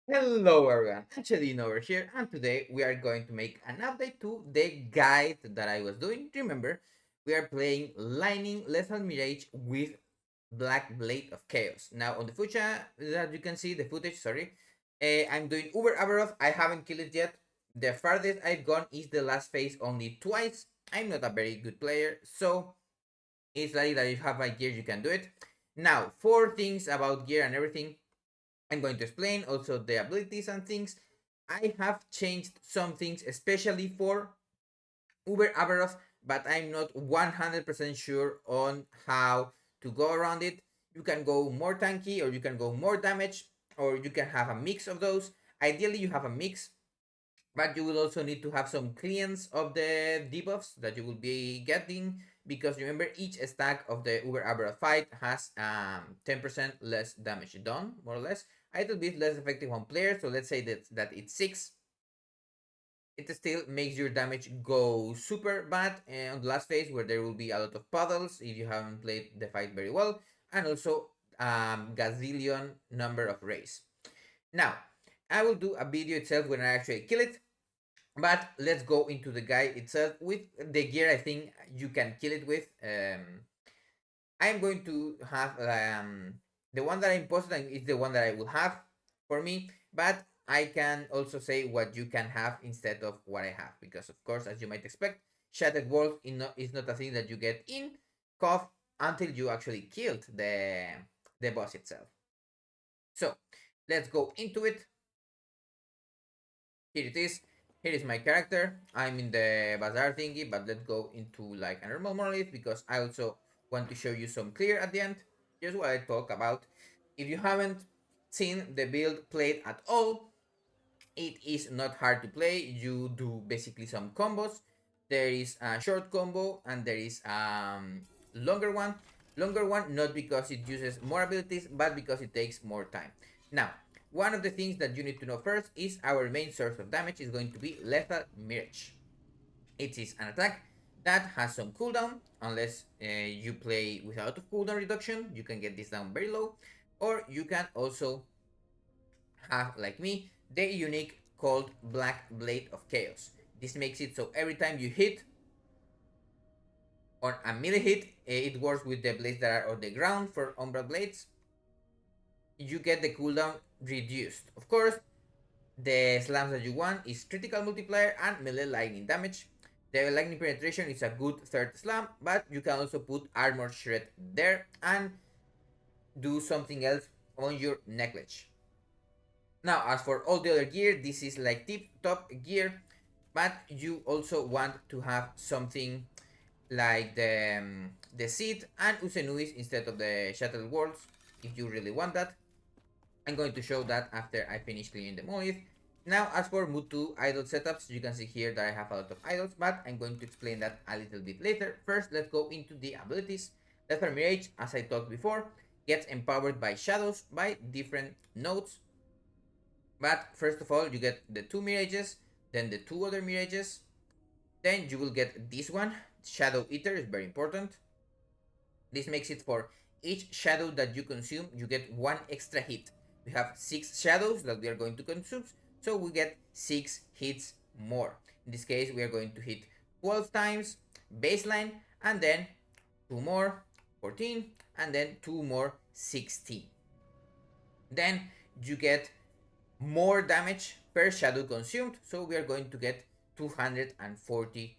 Hello everyone, Angelino over here, and today we are going to make an update to the guide that I was doing. Remember, we are playing Lightning Lethal Mirage with Black Blade of Chaos. Now on the footage that you can see, the footage, sorry, I'm doing Uberroth. I haven't killed it yet. The farthest I've gone is the last phase only twice. I'm not a very good player, so it's likely that if you have my gear, you can do it. Now, 4 things about gear and everything. I'm going to explain also the abilities and things. I have changed some things, especially for Uberroth, but I'm not 100% sure on how to go around it. You can go more tanky, or you can go more damage, or you can have a mix of those. Ideally, you have a mix, but you will also need to have some cleans of the debuffs that you will be getting, because remember, each stack of the Uberroth fight has 10% less damage done, more or less, a little bit less effective on players. So let's say that it's 6. It still makes your damage go super bad on the last phase, where there will be a lot of puddles if you haven't played the fight very well, and also gazillion number of rays. Now, I will do a video itself when I actually kill it, but let's go into the guide itself with the gear I think you can kill it with. I'm going to have the one that I posted is the one that I will have for me, but I can also say what you can have instead of what I have, because of course, as you might expect, Shattered World is not a thing that you get in KOF until you actually killed the boss itself. So let's go into it. Here it is. Here is my character. I'm in the bazaar thingy, but let's go into like a normal monolith, because I also want to show you some clear at the end. Here's what I talk about. If you haven't seen the build played at all, it is not hard to play. You do basically some combos. There is a short combo and there is longer one. Longer one not because it uses more abilities, but because it takes more time. Now, one of the things that you need to know first is our main source of damage is going to be Lethal Mirage. It is an attack that has some cooldown, unless you play without a cooldown reduction. You can get this down very low, or you can also have, like me, the unique called Black Blade of Chaos. This makes it so every time you hit on a melee hit, it works with the blades that are on the ground for Umbral Blades. You get the cooldown reduced. Of course, the slams that you want is critical multiplier and melee lightning damage. The lightning penetration is a good third slam, but you can also put armor shred there and do something else on your necklace. Now, as for all the other gear, this is like tip top gear, but you also want to have something like the seed and ucenuis instead of the shattered worlds, if you really want that. I'm going to show that after I finish cleaning the monolith. Now, as for Mutu idol setups, you can see here that I have a lot of idols, but I'm going to explain that a little bit later. First, let's go into the abilities. Lethal Mirage, as I talked before, gets empowered by shadows by different nodes. But first of all, you get the 2 mirages, then the 2 other mirages, then you will get this one. Shadow Eater is very important. This makes it for each shadow that you consume, you get 1 extra hit. We have 6 shadows that we are going to consume, so we get 6 hits more. In this case, we are going to hit 12 times baseline, and then 2 more, 14, and then 2 more, 16. Then you get more damage per shadow consumed, so we are going to get 240%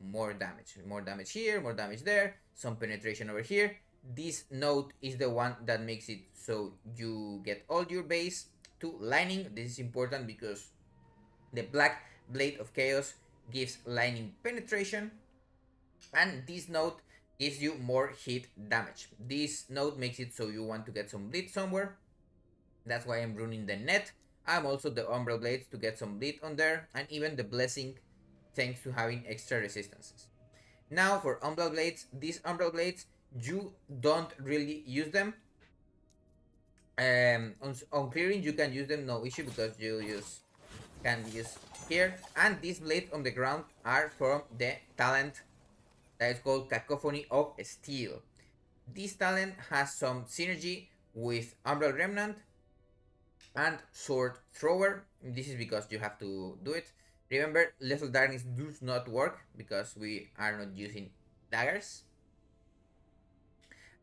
more damage. More damage here, more damage there, some penetration over here. This node is the one that makes it so you get all your base to lightning. This is important because the Black Blade of Chaos gives lightning penetration, and this node gives you more hit damage. This node makes it so you want to get some bleed somewhere. That's why I'm running the net. I'm also the Umbral Blades to get some bleed on there, and even the Blessing thanks to having extra resistances. Now for Umbral Blades, these Umbral Blades, you don't really use them. On clearing you can use them, no issue, because you can use here. And these blades on the ground are from the talent that is called Cacophony of Steel. This talent has some synergy with Umbral Remnant, and sword thrower. This is because you have to do it. Remember, lethal darkness does not work because we are not using daggers.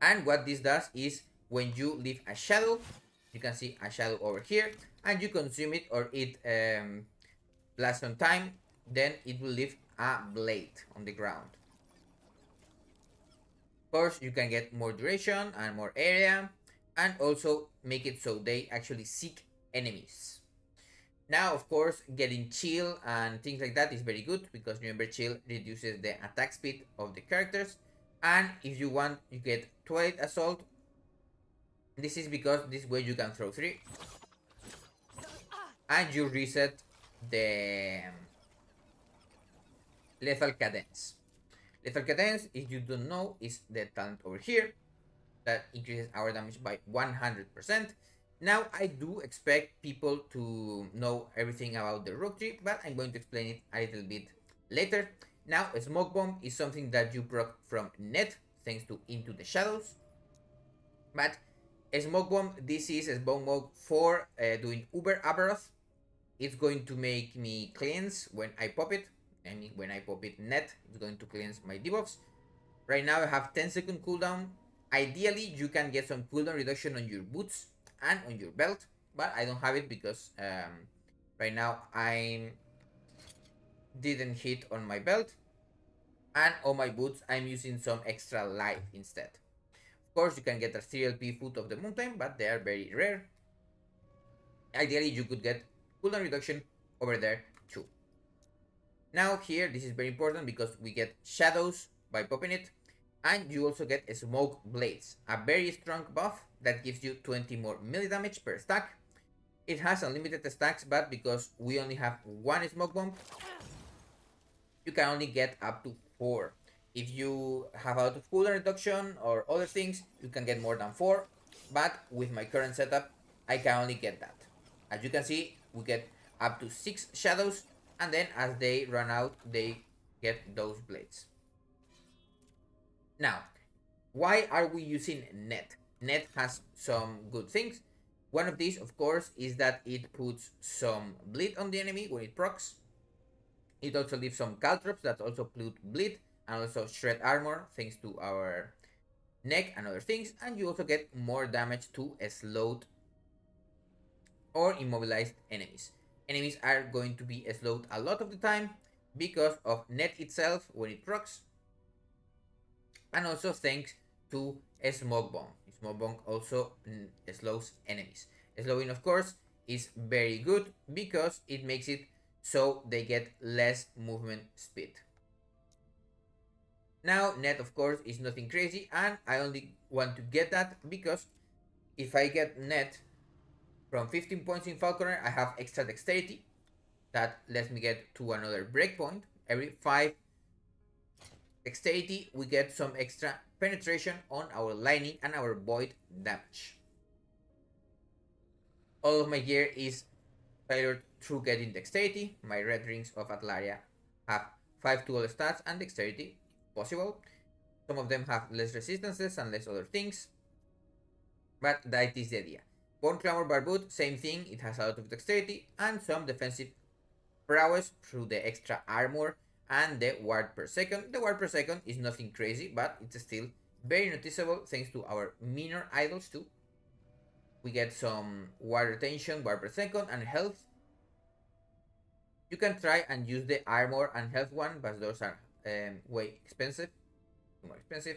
And what this does is when you leave a shadow, you can see a shadow over here, and you consume it or it lasts some time, then it will leave a blade on the ground. Of course, you can get more duration and more area, and also make it so they actually seek enemies. Now, of course, getting chill and things like that is very good because remember, chill reduces the attack speed of the characters. And if you want, you get Twilight Assault. This is because this way you can throw 3 and you reset the Lethal Cadence. Lethal Cadence, if you don't know, is the talent over here that increases our damage by 100%. Now, I do expect people to know everything about the rock tree, but I'm going to explain it a little bit later. Now, a smoke bomb is something that you proc from net, thanks to Into the Shadows. But a smoke bomb, this is a smoke bomb for doing Uberroth. It's going to make me cleanse when I pop it. I mean, when I pop it net, it's going to cleanse my debuffs. Right now I have 10-second cooldown. Ideally, you can get some cooldown reduction on your boots and on your belt, but I don't have it because right now I didn't hit on my belt, and on my boots I'm using some extra life instead. Of course, you can get a 3LP Foot of the Mountain, but they are very rare. Ideally, you could get cooldown reduction over there too. Now here, this is very important because we get shadows by popping it, and you also get smoke blades, a very strong buff that gives you 20 more melee damage per stack. It has unlimited stacks, but because we only have one smoke bomb, you can only get up to 4. If you have out of cooldown reduction or other things, you can get more than 4, but with my current setup, I can only get that. As you can see, we get up to 6 shadows, and then as they run out, they get those blades. Now, why are we using net? Net has some good things. One of these, of course, is that it puts some bleed on the enemy when it procs. It also leaves some caltrops that also put bleed and also shred armor thanks to our neck and other things. And you also get more damage to slowed or immobilized enemies. Enemies are going to be slowed a lot of the time because of net itself when it procs, and also thanks to a smoke bomb. Smoke bomb also slows enemies. Slowing, of course, is very good because it makes it so they get less movement speed. Now, net, of course, is nothing crazy, and I only want to get that because if I get net from 15 points in Falconer, I have extra dexterity that lets me get to another breakpoint. Every 5 dexterity, we get some extra penetration on our lightning and our void damage. All of my gear is tailored through getting dexterity. My red rings of Atlaria have 5 tool stats and dexterity possible. Some of them have less resistances and less other things, but that is the idea. Bone Clamor Barbute, same thing, it has a lot of dexterity and some defensive prowess through the extra armor and the ward per second. The ward per second is nothing crazy, but it's still very noticeable thanks to our minor idols too. We get some ward retention, ward per second, and health. You can try and use the armor and health one, but those are way expensive, more expensive.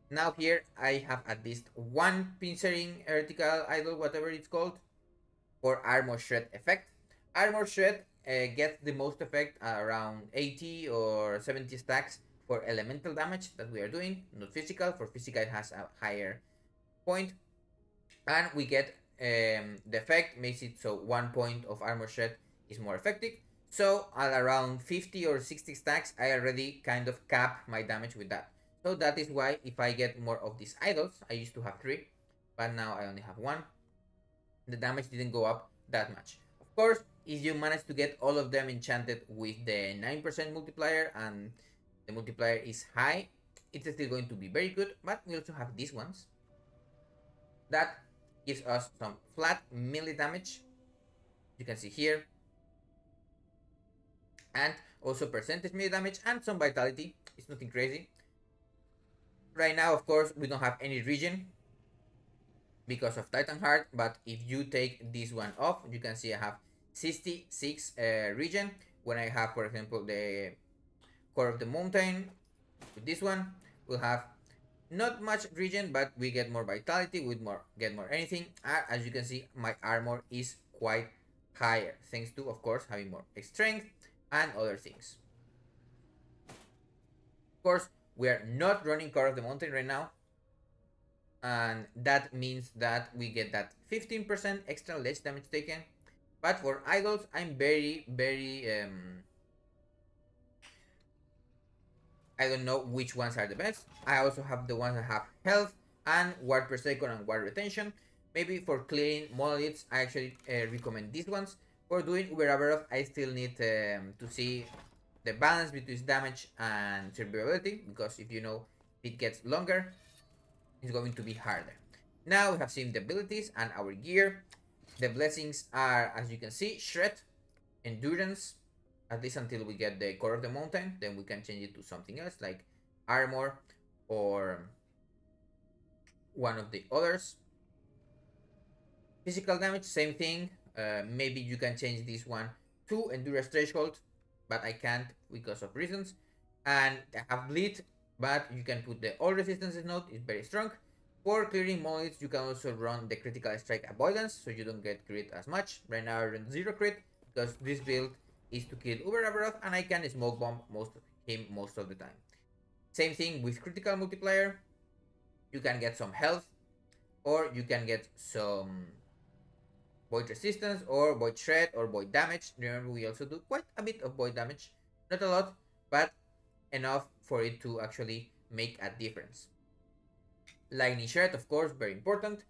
Now here I have at least one pincering heretical idol, whatever it's called, for armor shred effect. Armor shred gets the most effect around 80 or 70 stacks for elemental damage that we are doing, not physical. For physical it has a higher point, and we get the effect makes it so 1 point of armor shred is more effective. So at around 50 or 60 stacks, I already kind of cap my damage with that. So that is why if I get more of these idols, I used to have 3, but now I only have 1, the damage didn't go up that much. Of course, if you manage to get all of them enchanted with the 9% multiplier and the multiplier is high, it's still going to be very good. But we also have these ones that gives us some flat melee damage You can see here, and also percentage melee damage and some vitality. It's nothing crazy. Right now, of course, we don't have any regen because of Titan Heart, but if you take this one off, you can see I have 66 regen. When I have, for example, the core of the mountain, with this one, we'll have not much regen, but we get more vitality, with more get more anything. As you can see, my armor is quite higher, thanks to, of course, having more strength and other things. Of course, we are not running core of the mountain right now, and that means that we get that 15% extra ledge damage taken. But for idols, I'm very I don't know which ones are the best. I also have the ones that have health and ward per second and ward retention. Maybe for clearing monoliths, I actually recommend these ones. For doing Uberroth, I still need to see the balance between damage and survivability, because if you know it gets longer, it's going to be harder. Now we have seen the abilities and our gear. The blessings are, as you can see, shred, endurance, at least until we get the core of the mountain. Then we can change it to something else like armor or one of the others. Physical damage, same thing. Maybe you can change this one to endurance threshold, but I can't because of reasons. And I have bleed, but you can put the all resistances node, it's very strong. For clearing monoliths, you can also run the critical strike avoidance, so you don't get crit as much. Right now I run 0 crit, because this build is to kill Uberroth, and I can smoke bomb him most of the time. Same thing with critical multiplier. You can get some health, or you can get some void resistance, or void shred, or void damage. Remember, we also do quite a bit of void damage. Not a lot, but enough for it to actually make a difference. Lightning shred, of course, very important.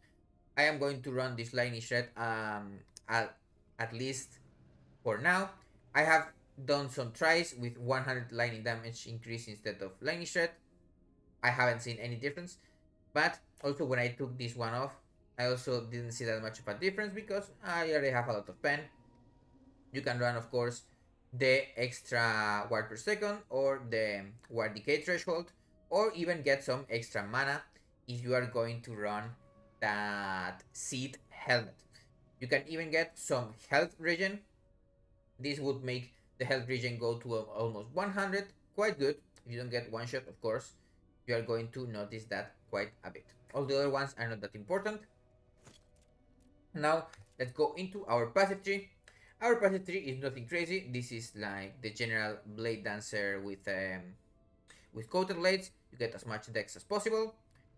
I am going to run this lightning shred at least for now. I have done some tries with 100 lightning damage increase instead of lightning shred. I haven't seen any difference, but also when I took this one off, I also didn't see that much of a difference because I already have a lot of pen. You can run, of course, the extra ward per second or the ward decay threshold, or even get some extra mana if you are going to run that seed helmet. You can even get some health regen. This would make the health regen go to almost 100, quite good. If you don't get one shot, of course, you are going to notice that quite a bit. All the other ones are not that important. Now let's go into our passive tree. Our passive tree is nothing crazy. This is like the general Bladedancer with coated blades. You get as much dex as possible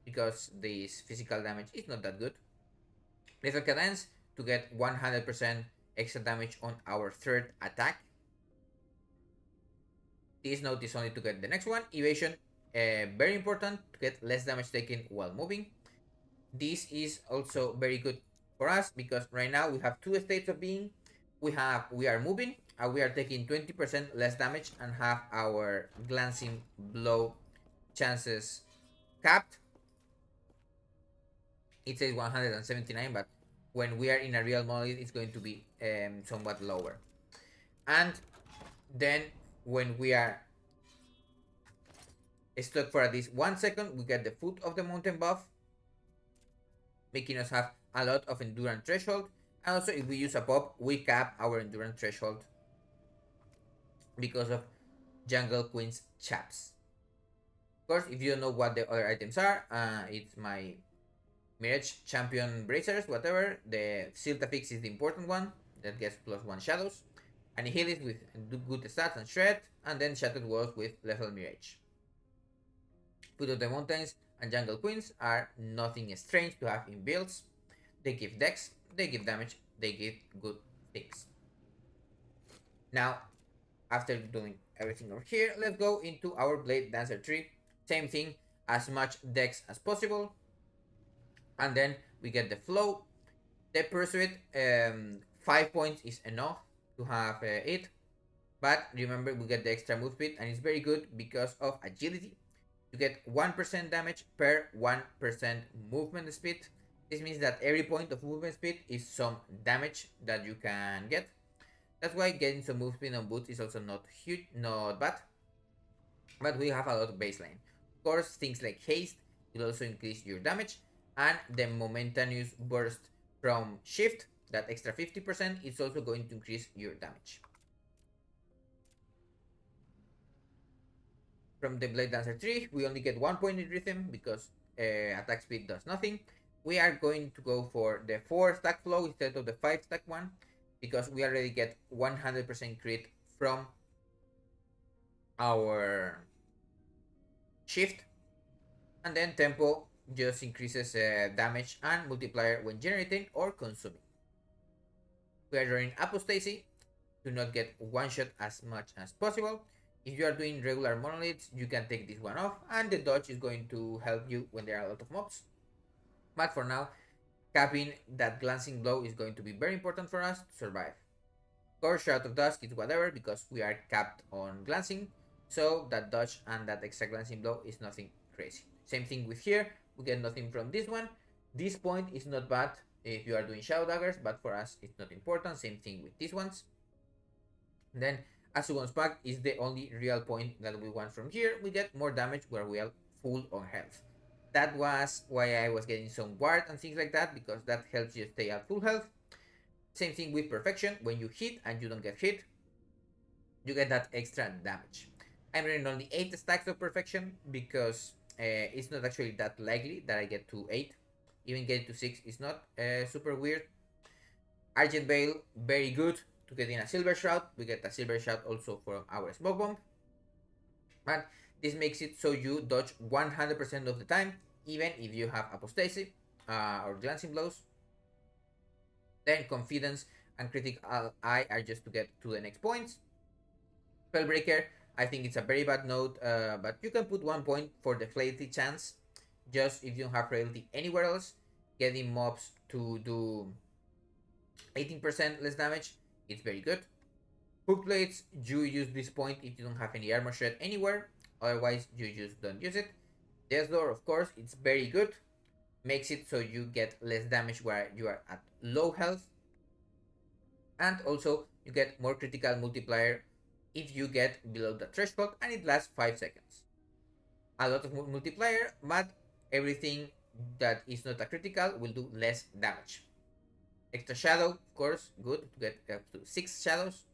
because this physical damage is not that good. Lethal cadence to get 100% extra damage on our third attack. This note is only to get the next one. Evasion, very important to get less damage taken while moving. This is also very good for us because right now we have two states of being. We are moving and we are taking 20% less damage and have our glancing blow chances capped. It says 179, but when we are in a real monolith, it's going to be somewhat lower. And then when we are stuck for at least 1 second, we get the foot of the mountain buff, making us have a lot of endurance threshold. And also, if we use a pop, we cap our endurance threshold because of Jungle Queen's chaps. Of course, if you don't know what the other items are, it's my Mirage Champion Bracers, whatever. The Silta Fix is the important one that gets +1 shadows. Annihilus with good stats and shred, and then Shattered Walls with Lethal Mirage. Foot of the Mountains and Jungle Queens are nothing strange to have in builds. They give dex, they give damage, they give good things. Now, after doing everything over here, let's go into our Bladedancer tree. Same thing, as much dex as possible. And then we get the flow. The pursuit, 5 points is enough to have it. But remember, we get the extra move speed, and it's very good because of agility. You get 1% damage per 1% movement speed. This means that every point of movement speed is some damage that you can get. That's why getting some move speed on boots is also not huge, not bad. But we have a lot of baseline. Of course, things like haste will also increase your damage, and the momentaneous burst from shift, that extra 50%, is also going to increase your damage. From the Bladedancer tree, we only get 1 point in rhythm because attack speed does nothing. We are going to go for the 4 stack flow instead of the 5 stack one because we already get 100% crit from our shift, and then tempo just increases damage and multiplier when generating or consuming. We are running apostasy to not get one shot as much as possible. If you are doing regular monoliths, you can take this one off, and the dodge is going to help you when there are a lot of mobs. But for now, capping that glancing blow is going to be very important for us to survive. Of course, Shroud of Dusk is whatever because we are capped on glancing, so that dodge and that extra glancing blow is nothing crazy. Same thing with here, we get nothing from this one. This point is not bad if you are doing Shadow Daggers, but for us it's not important. Same thing with these ones. Then Asugon's Pact is the only real point that we want from here. We get more damage where we are full on health. That was why I was getting some ward and things like that, because that helps you stay at full health. Same thing with Perfection. When you hit and you don't get hit, you get that extra damage. I'm running only 8 stacks of Perfection because it's not actually that likely that I get to 8. Even getting to 6 is not super weird. Argent Veil, very good to get in a Silver Shroud. We get a Silver Shroud also from our Smoke Bomb. And this makes it so you dodge 100% of the time, even if you have Apostasy or Glancing Blows. Then Confidence and Critical Eye are just to get to the next points. Spellbreaker, I think it's a very bad note, but you can put 1 point for the Frailty chance. Just if you don't have Frailty anywhere else, getting mobs to do 18% less damage, it's very good. Hook Blades, you use this point if you don't have any armor shred anywhere, otherwise you just don't use it. Death Door, of course, it's very good. Makes it so you get less damage where you are at low health. And also, you get more critical multiplier if you get below the threshold, and it lasts 5 seconds. A lot of multiplier, but everything that is not a critical will do less damage. Extra shadow, of course, good to get up to 6 shadows.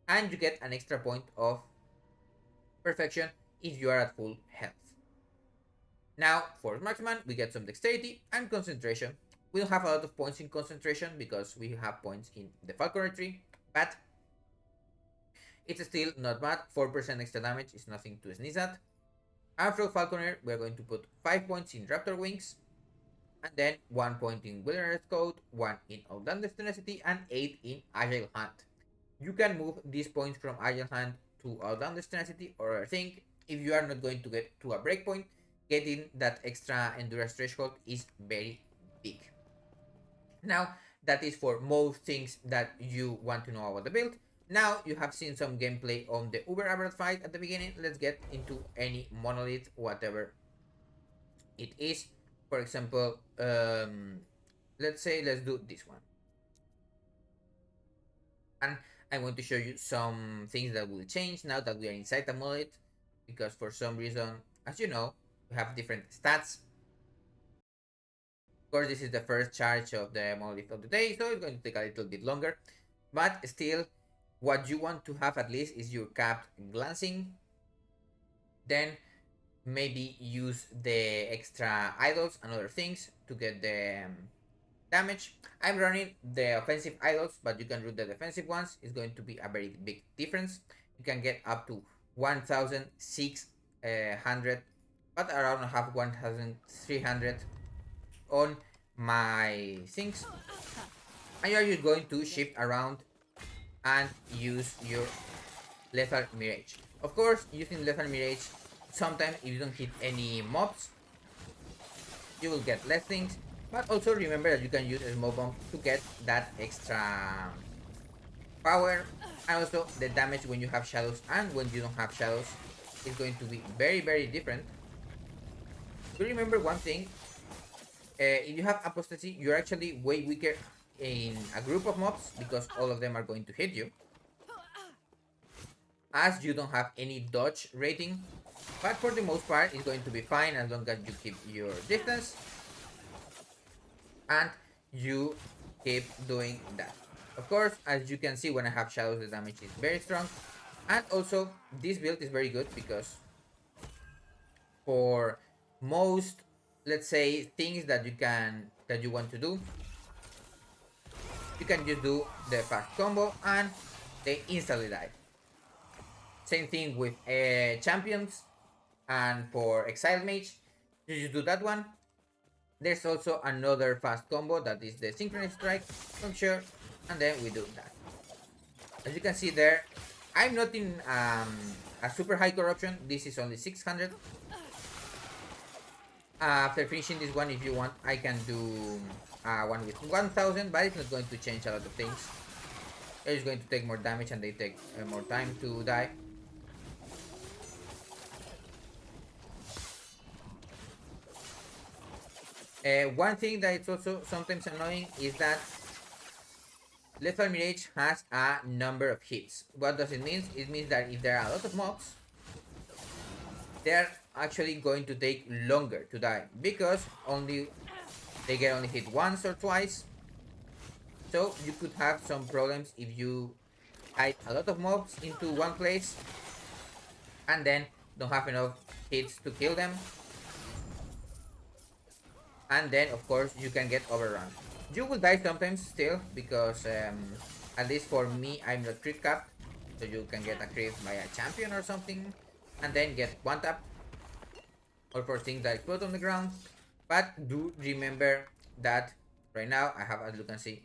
And you get an extra point of perfection if you are at full health. Now, for marksman, we get some dexterity and concentration. We don't have a lot of points in concentration because we have points in the falconer tree, but it's still not bad. 4% extra damage is nothing to sneeze at. After falconer, we're going to put 5 points in raptor wings, and then 1 point in wilderness code, 1 in outlandish tenacity, and 8 in agile hunt. You can move these points from agile hunt to outlandish tenacity, or I think if you are not going to get to a breakpoint, getting that extra endurance threshold is very big. Now, that is for most things that you want to know about the build. Now, you have seen some gameplay on the Uberroth fight at the beginning. Let's get into any monolith, whatever it is. For example, let's do this one. And I'm going to show you some things that will change now that we are inside the monolith, because for some reason, as you know, we have different stats. Of course, this is the first charge of the monolith of the day, so it's going to take a little bit longer. But still, what you want to have at least is your capped glancing. Then maybe use the extra idols and other things to get the damage. I'm running the offensive idols, but you can run the defensive ones. It's going to be a very big difference. You can get up to 1,600, but around half 1,300 on my things. And you're just going to shift around and use your lethal mirage. Of course, using lethal mirage, sometimes if you don't hit any mobs, you will get less things. But also remember that you can use a smoke bomb to get that extra power. And also the damage when you have shadows and when you don't have shadows is going to be very, very different. To remember one thing, If you have apostasy, you're actually way weaker in a group of mobs because all of them are going to hit you, as you don't have any dodge rating. But for the most part, it's going to be fine as long as you keep your distance and you keep doing that. Of course, as you can see, when I have shadows, the damage is very strong. And also, this build is very good because for most, let's say, things that you want to do, you can just do the fast combo and they instantly die. Same thing with champions and for exile mage, you just do that one. There's also another fast combo that is the synchronous strike from sure, and then we do that. As you can see there, I'm not in a super high corruption. This is only 600. After finishing this one, if you want, I can do one with 1000, but it's not going to change a lot of things. They're just going to take more damage and they take more time to die. One thing that is also sometimes annoying is that Lethal Mirage has a number of hits. What does it mean? It means that if there are a lot of mobs, they're actually going to take longer to die because they get only hit once or twice. So you could have some problems if you hide a lot of mobs into one place and then don't have enough hits to kill them. And then of course you can get overrun. You will die sometimes still because at least for me, I'm not crit capped, so you can get a crit by a champion or something and then get one tap or for things that explode on the ground. But do remember that right now I have, as you can see,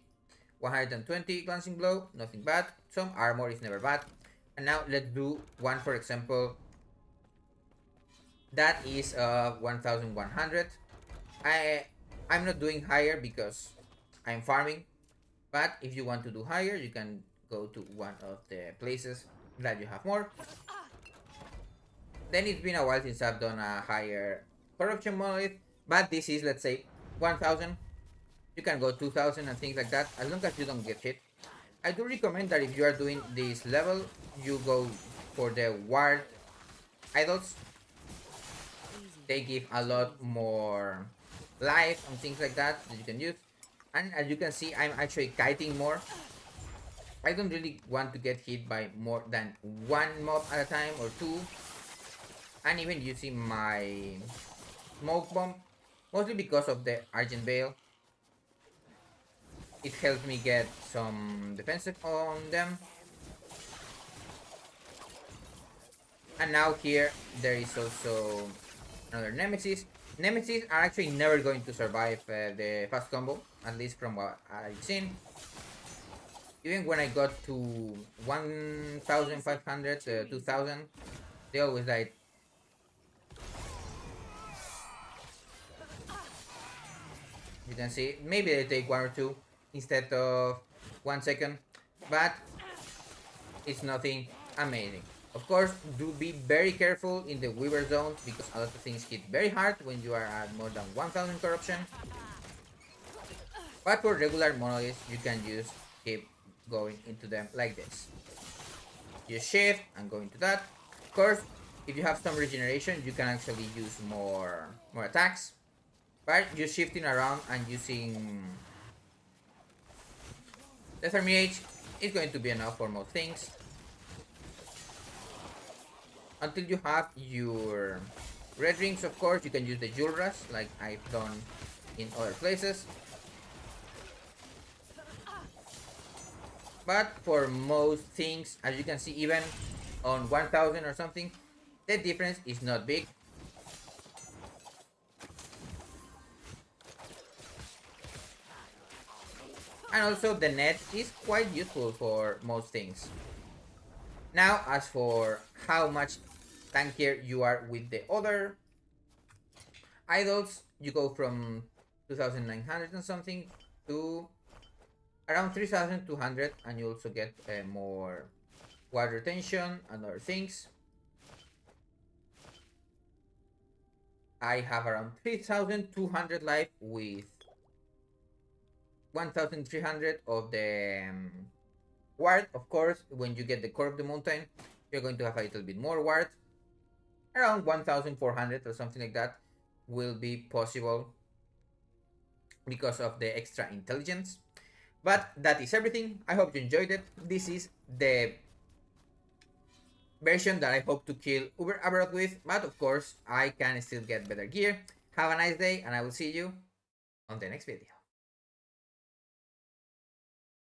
120 glancing blow, nothing bad. Some armor is never bad. And now let's do one, for example, that is 1100. I'm not doing higher because I'm farming, but if you want to do higher, you can go to one of the places that you have more. Then it's been a while since I've done a higher corruption monolith, but this is, let's say, 1000. You can go 2000 and things like that as long as you don't get hit. I do recommend that if you are doing this level, you go for the ward idols. They give a lot more life and things like that you can use. And as you can see, I'm actually kiting more. I don't really want to get hit by more than one mob at a time or two. And even using my smoke bomb, mostly because of the Argent Veil, it helps me get some defensive on them. And now here there is also another Nemesis. Nemesis are actually never going to survive the fast combo, at least from what I've seen. Even when I got to 1500, 2000, they always died. You can see, maybe they take one or two instead of 1 second, but it's nothing amazing. Of course, do be very careful in the Weaver zones because a lot of things hit very hard when you are at more than 1000 corruption. But for regular monoliths, you can just keep going into them like this. You shift and go into that. Of course, if you have some regeneration, you can actually use more attacks. But just shifting around and using Lesser Mirage is going to be enough for most things. Until you have your red rings, of course, you can use the Jewel Rush like I've done in other places. But for most things, as you can see, even on 1000 or something, the difference is not big. And also the net is quite useful for most things. Now, as for how much tankier you are with the other idols, you go from 2900 and something to around 3200, and you also get more water retention and other things. I have around 3,200 life with 1,300 of the ward. Of course, when you get the core of the mountain, you're going to have a little bit more ward. Around 1,400 or something like that will be possible because of the extra intelligence. But that is everything. I hope you enjoyed it. This is the version that I hope to kill Uberroth with, but of course, I can still get better gear. Have a nice day, and I will see you on the next video.